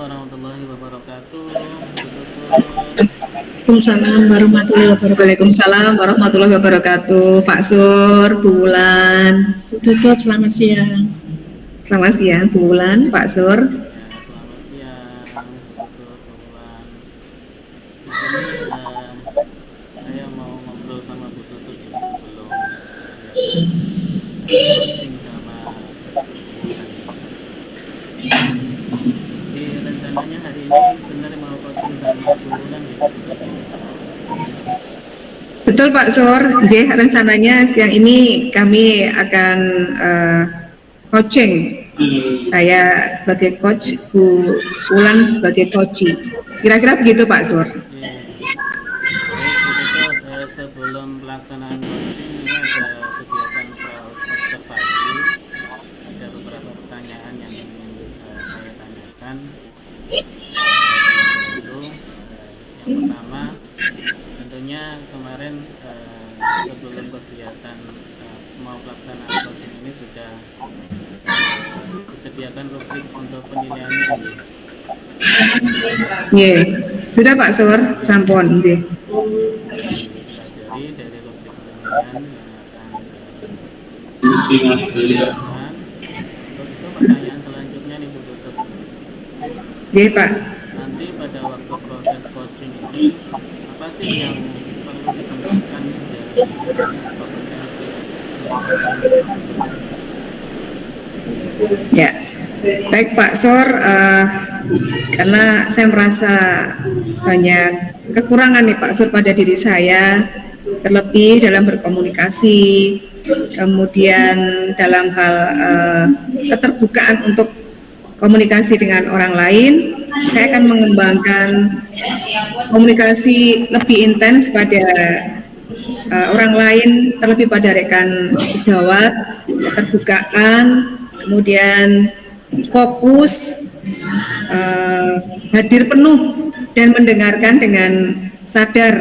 warahmatullahi wabarakatuh. Bu Tutut. Waalaikumsalam warahmatullahi wabarakatuh. Waalaikumsalam warahmatullahi wabarakatuh. Pak Sur, Bu Wulan. Tutut, selamat siang. Selamat siang, Bu Wulan, Pak Sur. Ya, selamat siang Bu Tutut, Bu Wulan. Di sini saya mau ngobrol sama Bu Tutut ini sebelum kegiatan coaching sama Bu Wulan ini. Jadi rencananya hari ini benar mau coaching sama Bu Wulan gitu seperti ini. Betul Pak Sur, rencananya siang ini kami akan coaching. Saya sebagai coach, Bu Wulan sebagai coach. Kira-kira begitu Pak Sur. Baik Bu Tutut, sebelum pelaksanaan coaching ini ada kegiatan observasi. Ada beberapa pertanyaan yang ingin saya tanyakan terlebih dahulu. Yang pertama, tentunya kemarin sebelum kegiatan mau pelaksanaan coaching ini sudah disediakan rubrik untuk penilaiannya, Yeah. Sudah Pak Sur, sampun nggih. Dipelajari dari rubrik penilaian yang akan dilakukan. Untuk itu pertanyaan selanjutnya nih Bu Tutut. Nggih Pak. Nanti pada waktu proses coaching ini apa sih yang perlu dikembangkan dari kompetensi indikator? Ya, baik Pak Sur, karena saya merasa banyak kekurangan nih Pak Sur pada diri saya, terlebih dalam berkomunikasi, kemudian dalam hal keterbukaan untuk komunikasi dengan orang lain. Saya akan mengembangkan komunikasi lebih intens pada orang lain, terlebih pada rekan sejawat, keterbukaan, kemudian fokus, hadir penuh dan mendengarkan dengan sadar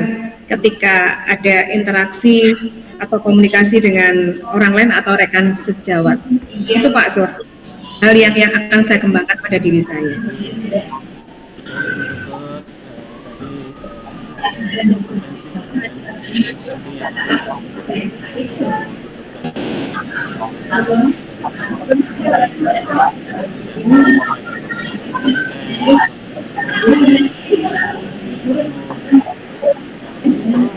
ketika ada interaksi atau komunikasi dengan orang lain atau rekan sejawat. Itu Pak Sur, hal yang akan saya kembangkan pada diri saya. Baik Bu Tutut, tadi ada kompetensi nanti yang akan kemudian ada beberapa konten, lebih penuh.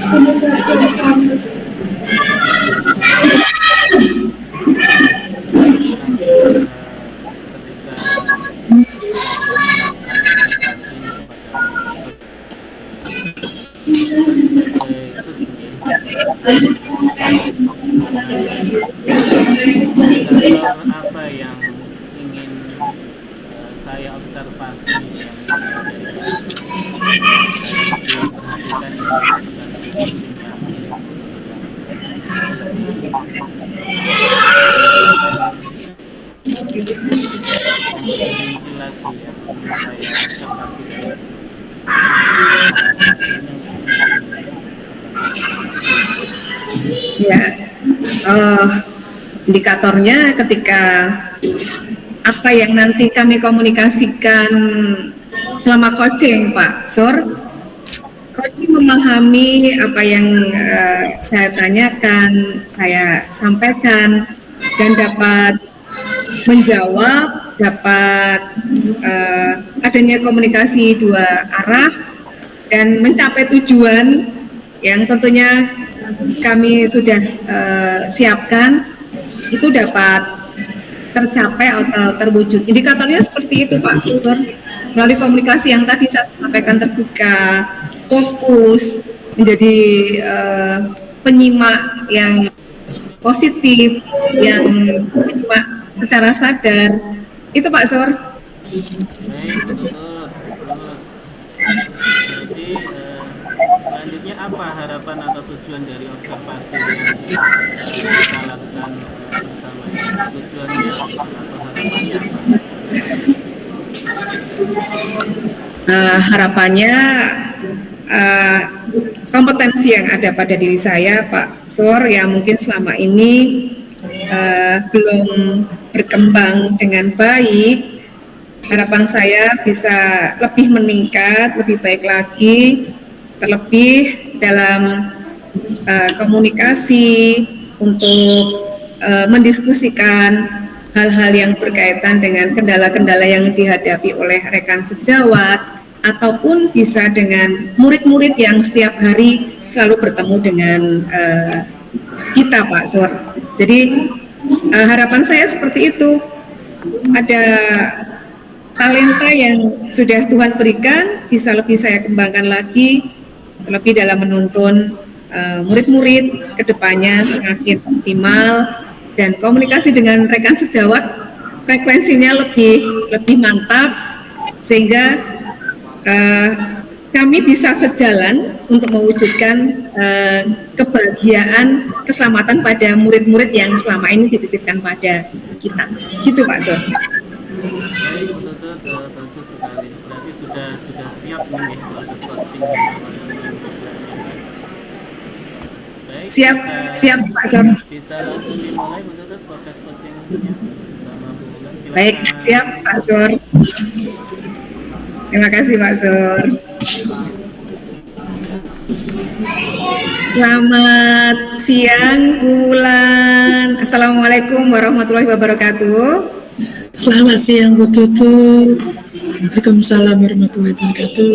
Kalau itu nanti ketika melakukan observasi ini kepada Bu Tutut sebagai coach nih, indikator apa yang ingin saya observasi nih, yang ingin saya perhatikan nih kompetensi coaching yang Bu Tutut lakukan ini supaya lebih rinci lagi yang ingin saya observasi dari Bu Tutut. Salah satunya mungkin Ya, indikatornya ketika apa yang nanti kami komunikasikan selama coaching, Pak Sur. Coaching memahami apa yang saya tanyakan, saya sampaikan, dan dapat menjawab, dapat adanya komunikasi dua arah dan mencapai tujuan yang tentunya kami sudah siapkan, itu dapat tercapai atau terwujud. Indikatornya seperti itu Pak Sur. Melalui komunikasi yang tadi saya sampaikan, terbuka, fokus, menjadi penyimak yang positif, yang menyimak secara sadar. Itu Pak Sur. baik Bu Tutut. Terus jadi selanjutnya apa harapan atau tujuan dari observasi yang kita lakukan bersama ini? Tujuannya atau harapannya apa? Harapannya kompetensi yang ada pada diri saya Pak Sur, yang mungkin selama ini belum berkembang dengan baik, harapan saya bisa lebih meningkat, lebih baik lagi, terlebih dalam komunikasi untuk mendiskusikan hal-hal yang berkaitan dengan kendala-kendala yang dihadapi oleh rekan sejawat, ataupun bisa dengan murid-murid yang setiap hari selalu bertemu dengan kita, Pak Sur. Jadi harapan saya seperti itu, ada talenta yang sudah Tuhan berikan bisa lebih saya kembangkan lagi, lebih dalam menuntun murid-murid kedepannya semakin optimal, dan komunikasi dengan rekan sejawat frekuensinya lebih mantap, sehingga kami bisa sejalan untuk mewujudkan kebahagiaan, keselamatan pada murid-murid yang selama ini dititipkan pada kita. Gitu Pak Sur. Baik, Bu Tutut, bagus sekali. Berarti sudah siap nih proses coaching bersama dengan baik, Siap Pak Sur. bisa langsung dimulai Bu Tutut proses coachingnya sama Bu Wulan. Silakan. Baik, siap Pak Sur. Terima kasih Pak Sur. Selamat siang Bu Wulan. Assalamualaikum warahmatullahi wabarakatuh. Selamat siang Bu Tutut. Waalaikumsalam warahmatullahi wabarakatuh.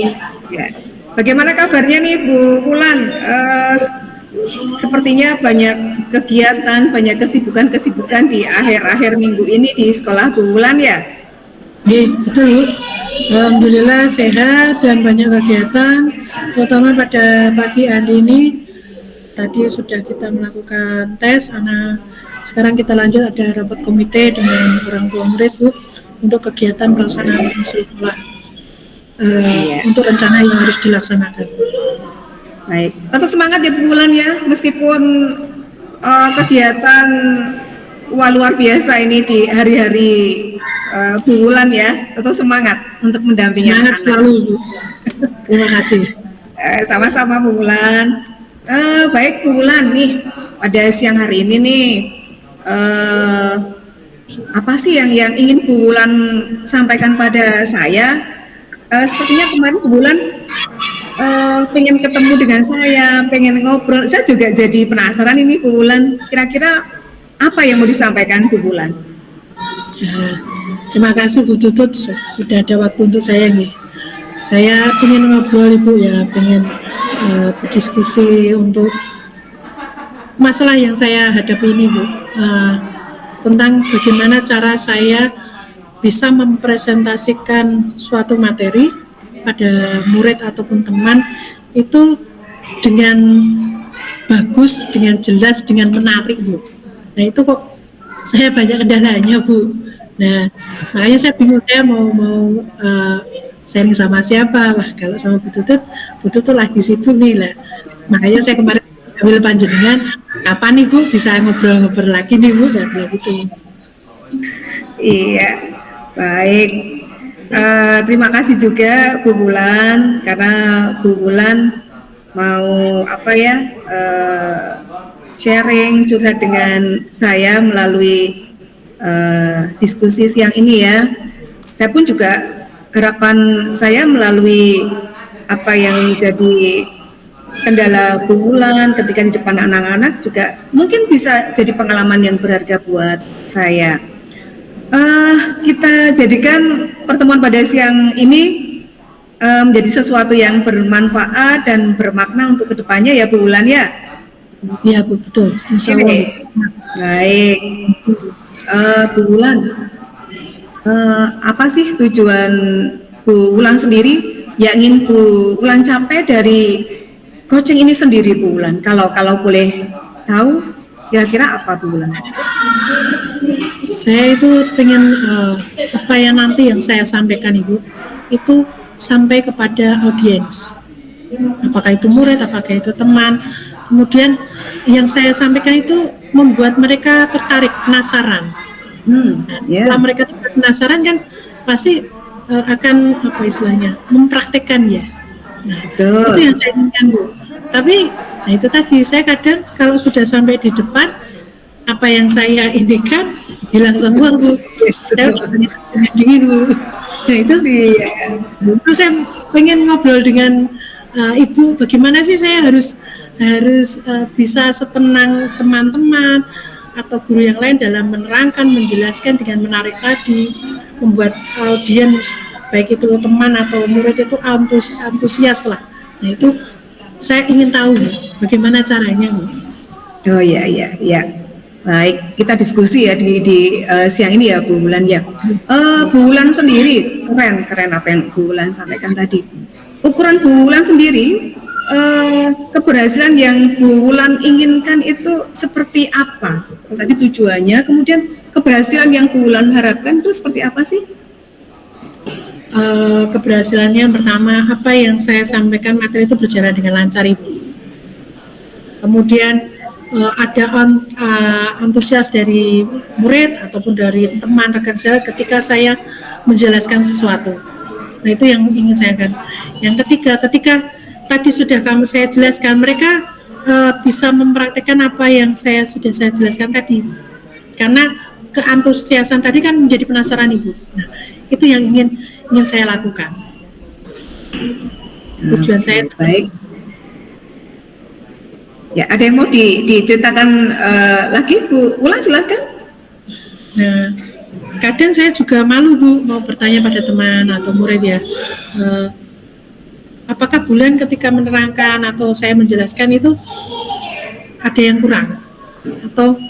Ya. Bagaimana kabarnya nih Bu Wulan? Sepertinya banyak kegiatan, banyak kesibukan di akhir-akhir minggu ini di sekolah Bu Wulan ya? Betul Bu. Alhamdulillah sehat dan banyak kegiatan, terutama pada pagi hari ini. Tadi sudah kita melakukan tes, sekarang kita lanjut ada rapat komite dengan orang tua murid Bu untuk kegiatan pelaksanaan sekolah untuk rencana yang harus dilaksanakan. Baik, tetap semangat ya Bu Wulan ya, meskipun kegiatan luar biasa ini di hari-hari Bu Wulan ya, tetap semangat untuk mendampingi anak-anak. Semangat selalu Bu. Terima kasih. Sama-sama Bu Wulan. Baik Bu Wulan nih, pada siang hari ini nih, apa sih yang ingin Bu Wulan sampaikan pada saya? Sepertinya kemarin Bu Wulan pengen ketemu dengan saya, pengen ngobrol. Saya juga jadi penasaran ini Bu Wulan, kira-kira apa yang mau disampaikan Bu Wulan? Terima kasih Bu Tutut, sudah ada waktu untuk saya nih. Saya pengen ngobrol Ibu ya, pengen berdiskusi untuk masalah yang saya hadapi ini Bu, tentang bagaimana cara saya bisa mempresentasikan suatu materi pada murid ataupun teman itu dengan bagus, dengan jelas, dengan menarik Bu. Nah itu kok saya banyak kendalanya Bu. Nah makanya saya bingung, saya mau sharing sama siapa. Wah kalau sama Bu Tutut lagi sibuk nih lah. Makanya saya kemarin ambil panjenengan, kapan nih Bu bisa ngobrol-ngobrol lagi nih Bu, saya bilang gitu. Iya, baik. Terima kasih juga Bu Wulan, karena Bu Wulan mau sharing curhat dengan saya melalui diskusi siang ini ya. Saya pun juga harapan saya melalui apa yang menjadi kendala Bu Wulan ketika di depan anak-anak juga mungkin bisa jadi pengalaman yang berharga buat saya. Kita jadikan pertemuan pada siang ini menjadi sesuatu yang bermanfaat dan bermakna untuk kedepannya ya Bu Wulan ya. Ya Bu, betul. Insya Allah. Baik, Bu Wulan, apa sih tujuan Bu Wulan sendiri yang ingin Bu Wulan capai dari coaching ini sendiri Bu Wulan? Kalau boleh tahu, kira-kira apa Bu Wulan? Saya itu pengen apa yang nanti yang saya sampaikan Ibu itu sampai kepada audiens, apakah itu murid, apakah itu teman. Kemudian yang saya sampaikan itu membuat mereka tertarik, penasaran. Setelah mereka penasaran kan pasti akan apa istilahnya mempraktekkan ya. Nah itu yang saya inginkan Bu. Tapi itu tadi saya kadang kalau sudah sampai di depan apa yang saya indikan hilang semua Bu. Saya udah dengan dingin Bu. Nah itu Iya. terus saya pengen ngobrol dengan Ibu, bagaimana sih saya harus harus bisa setenang teman-teman atau guru yang lain dalam menerangkan, menjelaskan dengan menarik tadi, membuat audiens baik itu teman atau murid itu antusias lah. Nah itu saya ingin tahu bagaimana caranya Bu. Oh iya iya iya. Baik, kita diskusi ya di siang ini ya Bu Wulan ya. Bu Wulan sendiri keren apa yang Bu Wulan sampaikan tadi. Ukuran Bu Wulan sendiri keberhasilan yang Bu Wulan inginkan itu seperti apa? Tadi tujuannya, kemudian keberhasilan yang Bu Wulan harapkan itu seperti apa sih? Keberhasilannya yang pertama, apa yang saya sampaikan materi itu berjalan dengan lancar Ibu. Kemudian ada antusias dari murid ataupun dari teman rekan saya ketika saya menjelaskan sesuatu. Nah itu yang ingin saya kan. Yang ketiga, ketika tadi sudah saya jelaskan, mereka bisa mempraktikkan apa yang sudah saya jelaskan tadi. Karena keantusiasan tadi kan menjadi penasaran Ibu. Nah itu yang ingin saya lakukan. Tujuan saya baik. Ya, ada yang mau diceritakan lagi Bu Wulan, silakan. Nah, kadang saya juga malu Bu mau bertanya pada teman atau murid ya, apakah Bulan ketika menerangkan atau saya menjelaskan itu ada yang kurang atau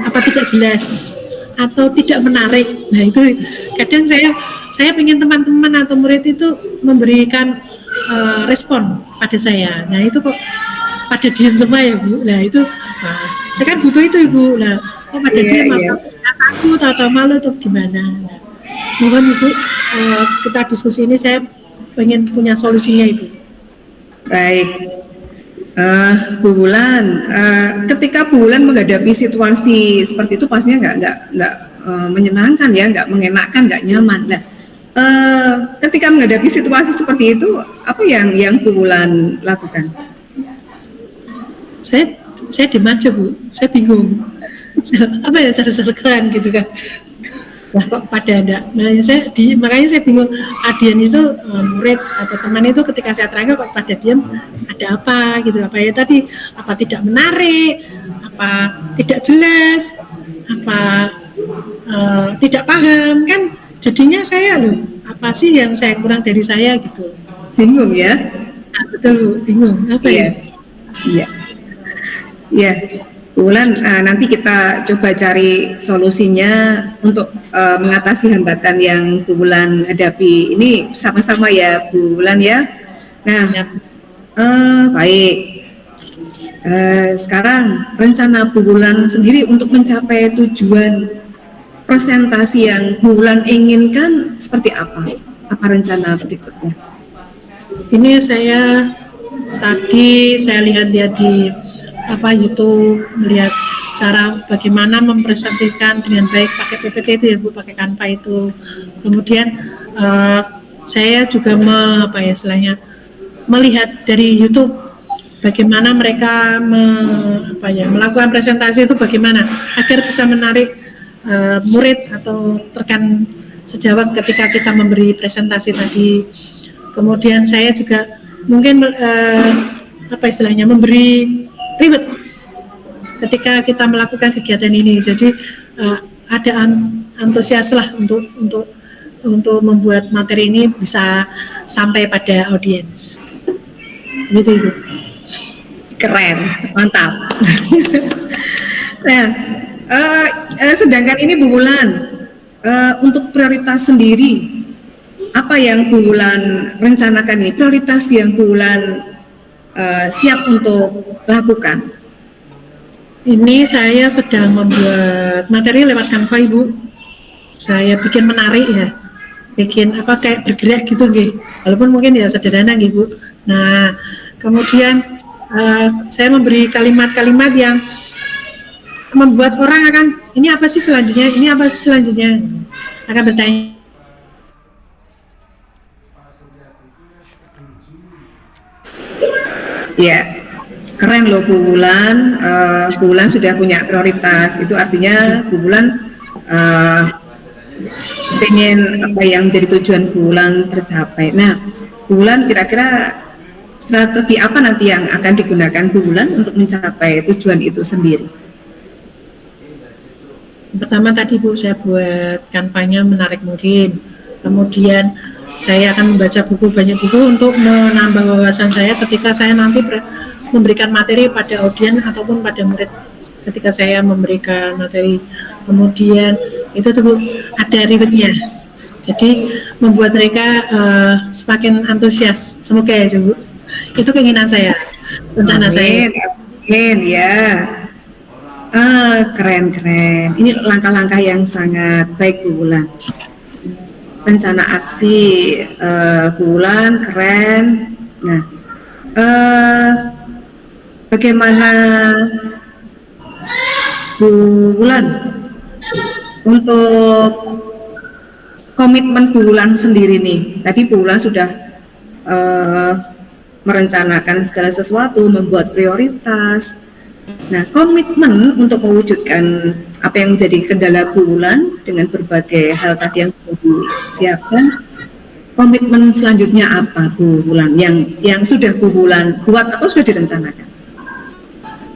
apa tidak jelas atau tidak menarik. Nah itu kadang saya ingin teman-teman atau murid itu memberikan respon pada saya. Nah itu kok pada diam semua ya Bu. Nah itu saya kan butuh itu Ibu. Nah kok pada diam atau takut atau malu atau gimana. Nah, mohon Ibu kita diskusi ini, saya pengen punya solusinya Ibu. Baik, Bu Wulan, ketika Bu Wulan menghadapi situasi seperti itu pastinya nggak menyenangkan ya, nggak mengenakan, nggak nyaman. Nah, ketika menghadapi situasi seperti itu, apa yang Bu Wulan lakukan? Saya diem aja Bu, saya bingung. Apa ya cara keren gitu kan. Lah kok pada enggak. Nah, makanya saya bingung. Adian itu murid atau teman itu ketika saya terangkan kok pada diam, ada apa gitu. Apa ya tadi, apa tidak menarik, apa tidak jelas, apa tidak paham kan. Jadinya saya loh, apa sih yang saya kurang dari saya gitu. Bingung ya? Nah, betul Bu, bingung. Apa ya? Iya. Ya, Bu Wulan, nanti kita coba cari solusinya untuk mengatasi hambatan yang Bu Wulan hadapi ini sama-sama ya Bu Wulan ya. Nah, baik. Sekarang rencana Bu Wulan sendiri untuk mencapai tujuan presentasi yang Bu Wulan inginkan seperti apa? Apa rencana berikutnya? Ini saya lihat di YouTube, melihat cara bagaimana mempresentasikan dengan baik pakai PPT itu ya Bu, pakai Canva itu. Kemudian saya juga melihat dari YouTube bagaimana mereka melakukan presentasi itu bagaimana agar bisa menarik murid atau rekan sejawat ketika kita memberi presentasi tadi. Kemudian saya juga mungkin memberi reward ketika kita melakukan kegiatan ini. Jadi ada antusias lah untuk membuat materi ini bisa sampai pada audiens. Gitu Ibu. Keren, mantap. Nah, sedangkan ini Bu Wulan, untuk prioritas sendiri, apa yang Bu Wulan rencanakan ini? Prioritas yang Bu Wulan siap untuk lakukan? Ini saya sedang membuat materi lewat Canva Ibu. Saya bikin menarik ya, bikin kayak bergerak gitu nggih. Walaupun mungkin ya sederhana nggih Bu. Nah, kemudian saya memberi kalimat-kalimat yang membuat orang akan ini apa sih selanjutnya akan bertanya. Ya, keren loh Bu Wulan. Bu Wulan sudah punya prioritas. Itu artinya Bu Wulan pengen apa yang jadi tujuan Bu Wulan tercapai. Nah, Bu Wulan kira-kira strategi apa nanti yang akan digunakan Bu Wulan untuk mencapai tujuan itu sendiri? Pertama tadi Bu, saya buat kampanye menarik mungkin. Kemudian saya akan membaca buku, banyak buku untuk menambah wawasan saya ketika saya nanti memberikan materi pada audiens ataupun pada murid ketika saya memberikan materi. Kemudian itu tuh Bu, ada rewardnya. Jadi membuat mereka semakin antusias. Semoga ya Bu. Itu keinginan saya, rencana saya. Amin ya. Keren. Ini langkah-langkah yang sangat baik Bu Wulan. Rencana aksi Bu Wulan keren. Nah, bagaimana Bu Wulan untuk komitmen Bu Wulan sendiri nih? Tadi Bu Wulan sudah merencanakan segala sesuatu, membuat prioritas. Nah, komitmen untuk mewujudkan apa yang menjadi kendala Bu Wulan dengan berbagai hal tadi yang sudah disiapkan, komitmen selanjutnya apa Bu Wulan yang sudah Bu Wulan buat atau sudah direncanakan?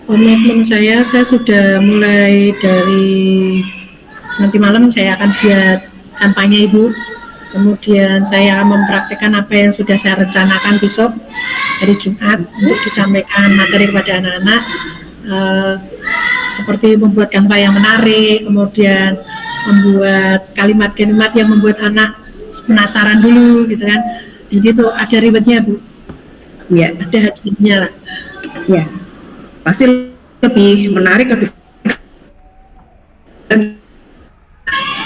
Komitmen saya sudah mulai dari nanti malam saya akan buat kampanye Ibu. Kemudian saya mempraktikkan apa yang sudah saya rencanakan besok hari Jumat untuk disampaikan materi kepada anak-anak. Seperti membuat gambar yang menarik, kemudian membuat kalimat-kalimat yang membuat anak penasaran dulu gitu kan. Jadi itu ada rewardnya Bu. Ya, ada hadiahnya lah. Ya, pasti lebih menarik, lebih.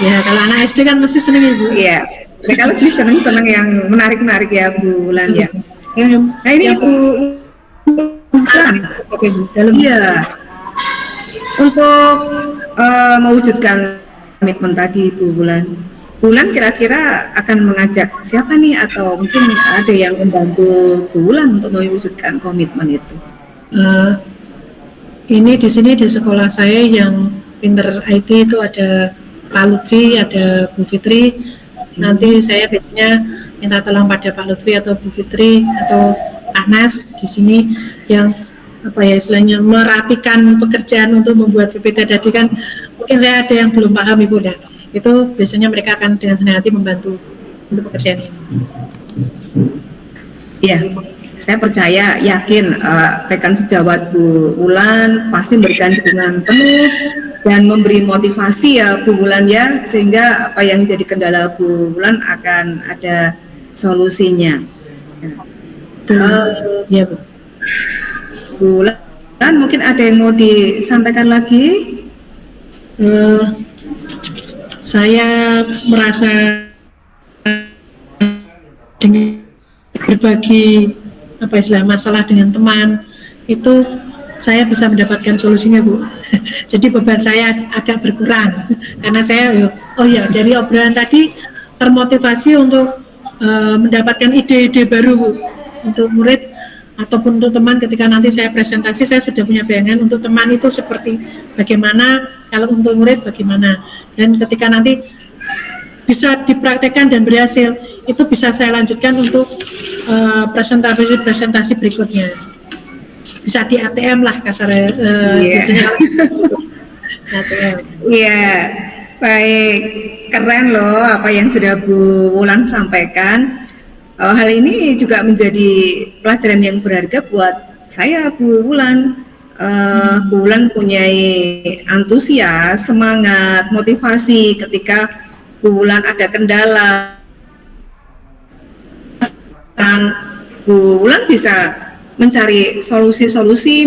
Ya, kalau anak SD kan mesti seneng Ibu. Iya, mereka lebih seneng yang menarik-menarik ya Bu Wulan ya. Nah ini Bu Wulan, iya, untuk mewujudkan komitmen tadi Bu Wulan. Bu Wulan kira-kira akan mengajak siapa nih atau mungkin ada yang membantu Bu Wulan untuk mewujudkan komitmen itu? Ini di sini di sekolah saya yang pinter IT itu ada Pak Lutfi, ada Bu Fitri. Nanti saya biasanya minta tolong pada Pak Lutfi atau Bu Fitri atau Pak Nas di sini yang apa ya istilahnya merapikan pekerjaan untuk membuat PPT tadi kan mungkin saya ada yang belum paham Ibu dah. Itu biasanya mereka akan dengan senang hati membantu untuk pekerjaan ini. Iya, saya percaya, yakin rekan sejawat Bu Wulan pasti memberikan dukungan penuh dan memberi motivasi ya Bu Wulan ya, sehingga apa yang jadi kendala Bu Wulan akan ada solusinya. Ya Bu. Bu Wulan mungkin ada yang mau disampaikan lagi? Saya merasa dengan berbagi apa istilah masalah dengan teman itu saya bisa mendapatkan solusinya Bu. Jadi beban saya agak berkurang karena saya dari obrolan tadi termotivasi untuk mendapatkan ide-ide baru Bu untuk murid ataupun untuk teman. Ketika nanti saya presentasi saya sudah punya bayangan untuk teman itu seperti bagaimana, kalau untuk murid bagaimana, dan ketika nanti bisa dipraktekkan dan berhasil itu bisa saya lanjutkan untuk presentasi berikutnya, bisa di ATM lah kasarnya. Biasanya ATM. Iya, baik, keren loh apa yang sudah Bu Wulan sampaikan. Hal ini juga menjadi pelajaran yang berharga buat saya Bu Wulan. Bu Wulan punya antusias, semangat, motivasi ketika Bu Wulan ada kendala, Bu Wulan bisa mencari solusi-solusi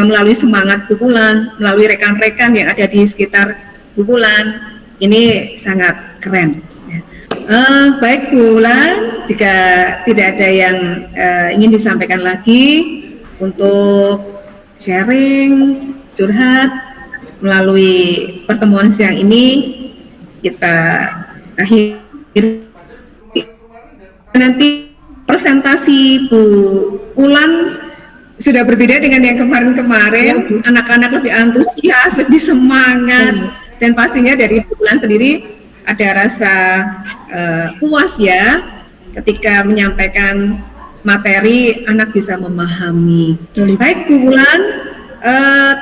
melalui semangat Bu Wulan, melalui rekan-rekan yang ada di sekitar Bu Wulan. Ini sangat keren. Baik Bu Wulan, jika tidak ada yang ingin disampaikan lagi untuk sharing, curhat melalui pertemuan siang ini, kita akhiri. Nanti presentasi Bu Wulan sudah berbeda dengan yang kemarin-kemarin. Anak-anak lebih antusias, lebih semangat, dan pastinya dari bulan sendiri ada rasa puas ya ketika menyampaikan materi, anak bisa memahami. Baik Bu Wulan,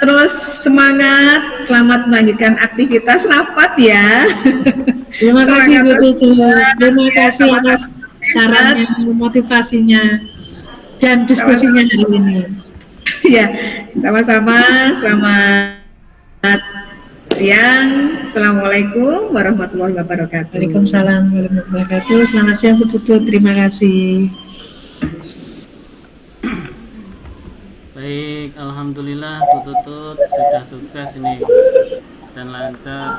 terus semangat, selamat melanjutkan aktivitas rapat ya. Terima kasih Bu Tutu. Terima Ya, kasih atas sarannya, motivasinya, dan diskusinya hari ini. Ya, sama-sama. Selamat siang. Assalamualaikum warahmatullahi wabarakatuh. Waalaikumsalam warahmatullahi wabarakatuh. Selamat siang Bu Tutu. Terima kasih. Baik, alhamdulillah Bu Tutut sudah sukses ini dan lancar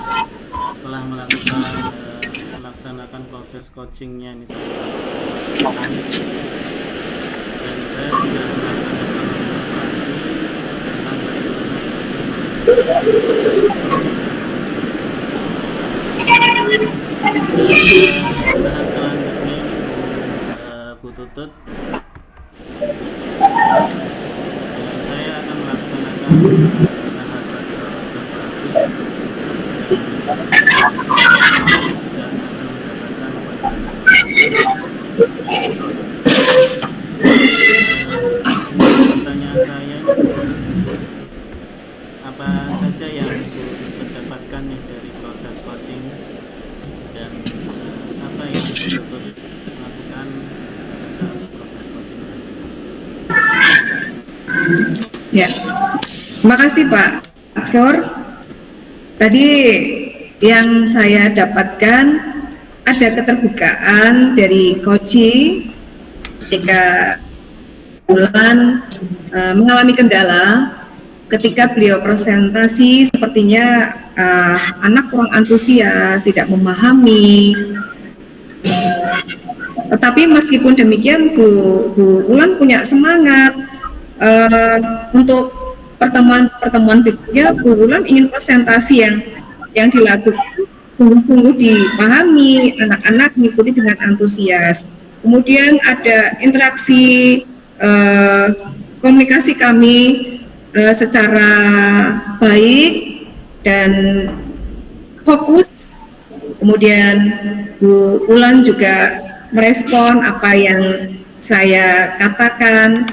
telah melaksanakan proses coachingnya ini dan saya sudah melaksanakan observasi tentang selanjutnya Bu Tutut. Saya akan melaksanakan tahap observasi dan akan mendapatkan pertanyaan saya, apa saja yang didapatkan nih dari proses coaching dan apa yang betul lakukan saat proses coaching tadi. Ya, terima kasih Pak Sor. Tadi yang saya dapatkan ada keterbukaan dari Koci ketika Wulan mengalami kendala ketika beliau presentasi, sepertinya anak kurang antusias, tidak memahami. Tetapi meskipun demikian Bu Wulan punya semangat untuk pertemuan berikutnya. Bu Wulan ingin presentasi yang dilakukan sungguh-sungguh dipahami, anak-anak mengikuti dengan antusias. Kemudian ada interaksi komunikasi kami secara baik dan fokus. Kemudian Bu Wulan juga merespon apa yang saya katakan,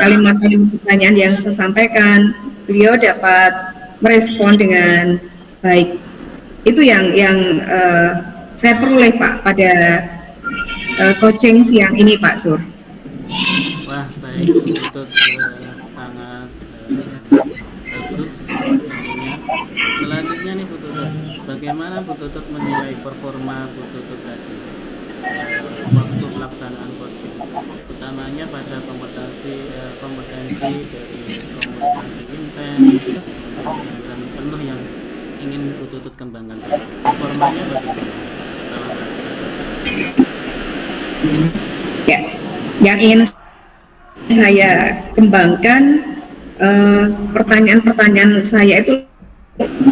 kalimat-kalimat pertanyaan yang saya sampaikan. Beliau dapat merespon dengan baik. Itu yang saya peroleh Pak pada coaching siang ini Pak Sur. Wah, baik, Tutut sangat bagus tentunya. Selanjutnya nih Bu Tutut, bagaimana Bu Tutut menilai performa Bu Tutut tadi waktu pelaksanaan coaching, utamanya pada kompetensi dari komunikasi intens dan penuh yang ingin Bu Tutut kembangkan. Performanya bagaimana? Ya, yang ingin saya kembangkan, pertanyaan-pertanyaan saya itu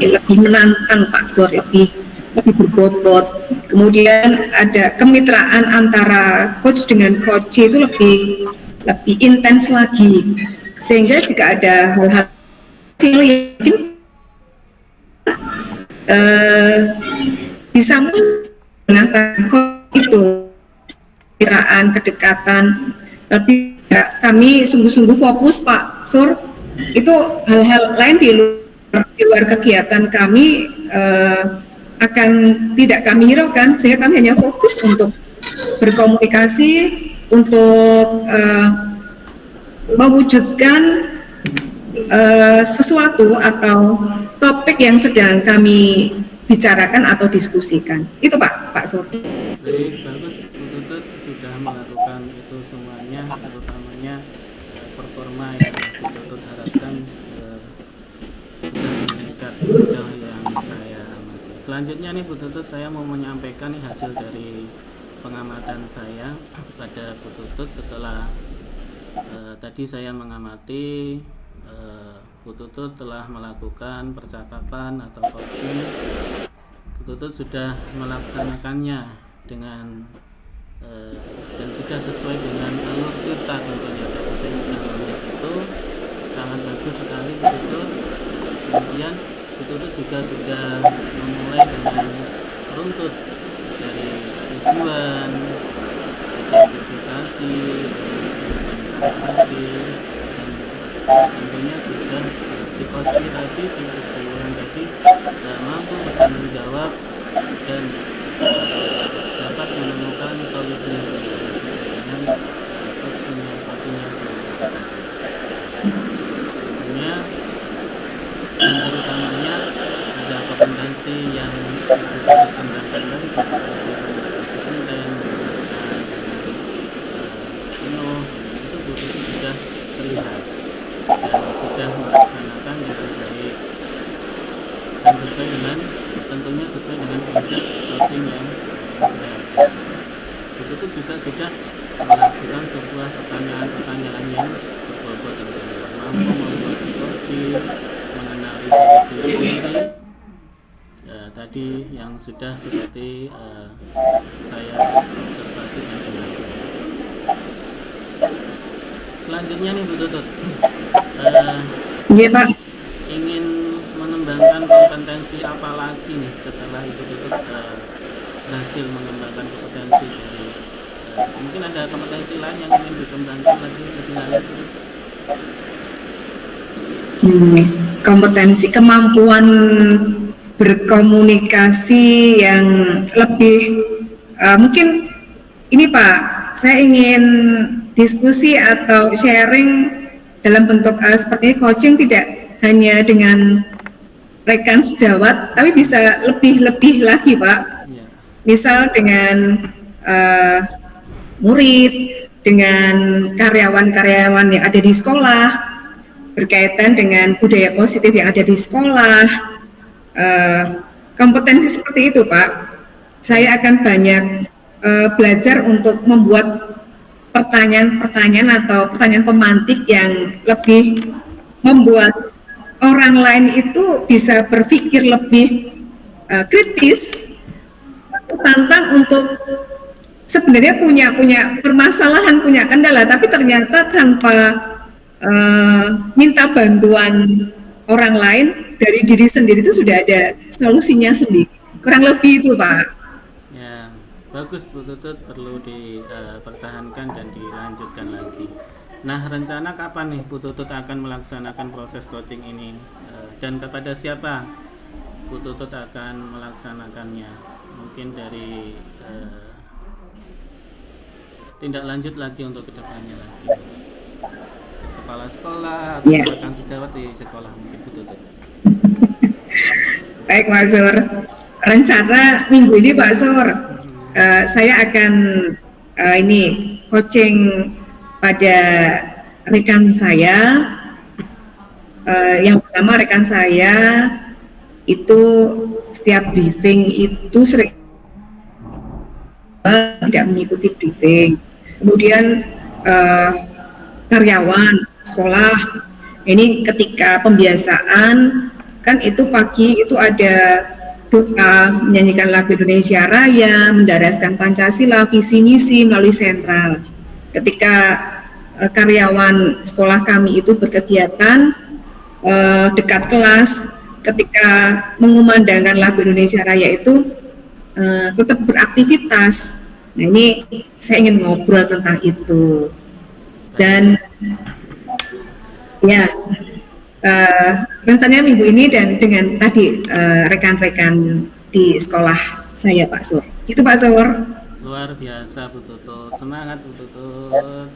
lebih menantang Pak Sur, lebih berbobot. Kemudian ada kemitraan antara coach dengan coach itu lebih intens lagi, sehingga jika ada hal-hal yang mungkin bisa menantang coach itu, kemitraan, kedekatan. Tapi ya, kami sungguh-sungguh fokus Pak Sur, itu hal-hal lain di luar kegiatan kami akan tidak kami hiraukan, sehingga kami hanya fokus untuk berkomunikasi, untuk mewujudkan sesuatu atau topik yang sedang kami bicarakan atau diskusikan. Itu Pak Sur. Baik, bagus. Bu Tutut sudah melakukan itu semuanya, terutamanya performa yang Bu Tutut harapkan sudah meningkat jauh yang saya amati. Selanjutnya nih Bu Tutut, saya mau menyampaikan nih hasil dari pengamatan saya pada Bu Tutut setelah tadi saya mengamati Bu Tutut telah melakukan percakapan atau coaching. Bu Tutut sudah melaksanakannya dengan eh, dan sudah sesuai dengan alur kita tentunya. Tadi saya sudah melihat itu sangat bagus sekali betul. Kemudian itu juga sudah memulai dengan runtut dari tujuan, identifikasi, organisasi, dan tentunya sudah psikosi tadi, psikologi tadi mampu bertanggung jawab dan dapat menemukan solusi dengan solusinya. Tentunya yang terutamanya ada kompetensi yang kita kembangkan lagi itu saya penuh itu begitu sudah terlihat dan sudah melaksanakan dengan baik dan sesuai dengan tentunya sesuai dengan prinsip coaching yang begitu juga sudah melakukan sebuah pertanyaan-pertanyaan yang berbobot tentunya mampu membuat coaching mengenali diri sendiri ya, tadi yang sudah seperti saya observasi dan dengarkan. Selanjutnya nih Bu Tutut, Iya Pak. ingin mengembangkan kompetensi apa lagi nih setelah Ibu Tutut berhasil mengembangkan kompetensi dari mungkin ada kompetensi lain yang ingin dikembangkan lagi lebih lanjut? Kompetensi kemampuan berkomunikasi yang lebih mungkin ini Pak, saya ingin diskusi atau sharing dalam bentuk seperti coaching tidak hanya dengan rekan sejawat, tapi bisa lebih lagi Pak. Ya. Misal dengan murid, dengan karyawan-karyawan yang ada di sekolah, berkaitan dengan budaya positif yang ada di sekolah, kompetensi seperti itu Pak. Saya akan banyak belajar untuk membuat pertanyaan-pertanyaan atau pertanyaan pemantik yang lebih membuat orang lain itu bisa berpikir lebih kritis, tantang untuk sebenarnya punya permasalahan, punya kendala, tapi ternyata tanpa minta bantuan orang lain, dari diri sendiri itu sudah ada solusinya sendiri. Kurang lebih itu Pak. Ya, bagus Bu Tutut, perlu dipertahankan dan dilanjutkan lagi. Nah, rencana kapan nih Bu Tutut akan melaksanakan proses coaching ini dan kepada siapa Bu Tutut akan melaksanakannya? Mungkin dari tindak lanjut lagi untuk kedepannya lagi. Kepala sekolah atau rekan sejawat di sekolah mungkin Bu Tutut. Baik Pak Sur, rencana minggu ini Pak Sur, saya akan ini coaching pada rekan saya. Yang pertama rekan saya itu setiap briefing itu sering tidak mengikuti briefing. Kemudian karyawan sekolah ini ketika pembiasaan kan itu pagi itu ada doa, menyanyikan lagu Indonesia Raya, mendaraskan Pancasila, visi misi melalui sentral. Ketika karyawan sekolah kami itu berkegiatan dekat kelas, ketika mengumandangkan lagu Indonesia Raya itu tetap beraktivitas. Nah ini saya ingin ngobrol tentang itu dan ya rencananya minggu ini dan dengan tadi rekan-rekan di sekolah saya Pak Sur. Gitu Pak Sur. Luar biasa Bu Tutut, semangat Bu Tutut.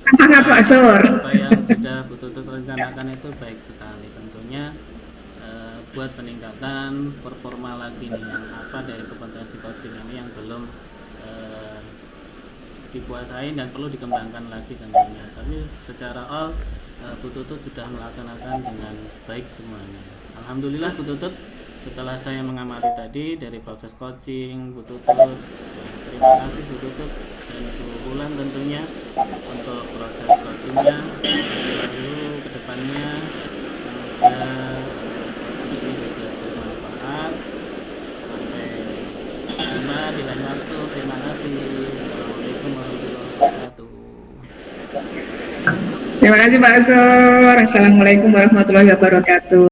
Semangat Pak Sur. Apa yang sudah Bu Tutut rencanakan itu baik sekali. Tentunya buat peningkatan performa lagi nih yang apa dari kompetensi coaching ini yang belum dikuasai dan perlu dikembangkan lagi tentunya. Tapi secara all Bu Tutut sudah melaksanakan dengan baik semuanya. Alhamdulillah Bu Tutut, setelah saya mengamati tadi dari proses coaching Bu Tutut, terima kasih Bu Tutut dan Bu Wulan tentunya untuk proses coachingnya. Lalu kedepannya semoga ini juga bermanfaat. Sampai jumpa di lain waktu. Terima kasih. Terima kasih Pak Sur. Assalamualaikum warahmatullahi wabarakatuh.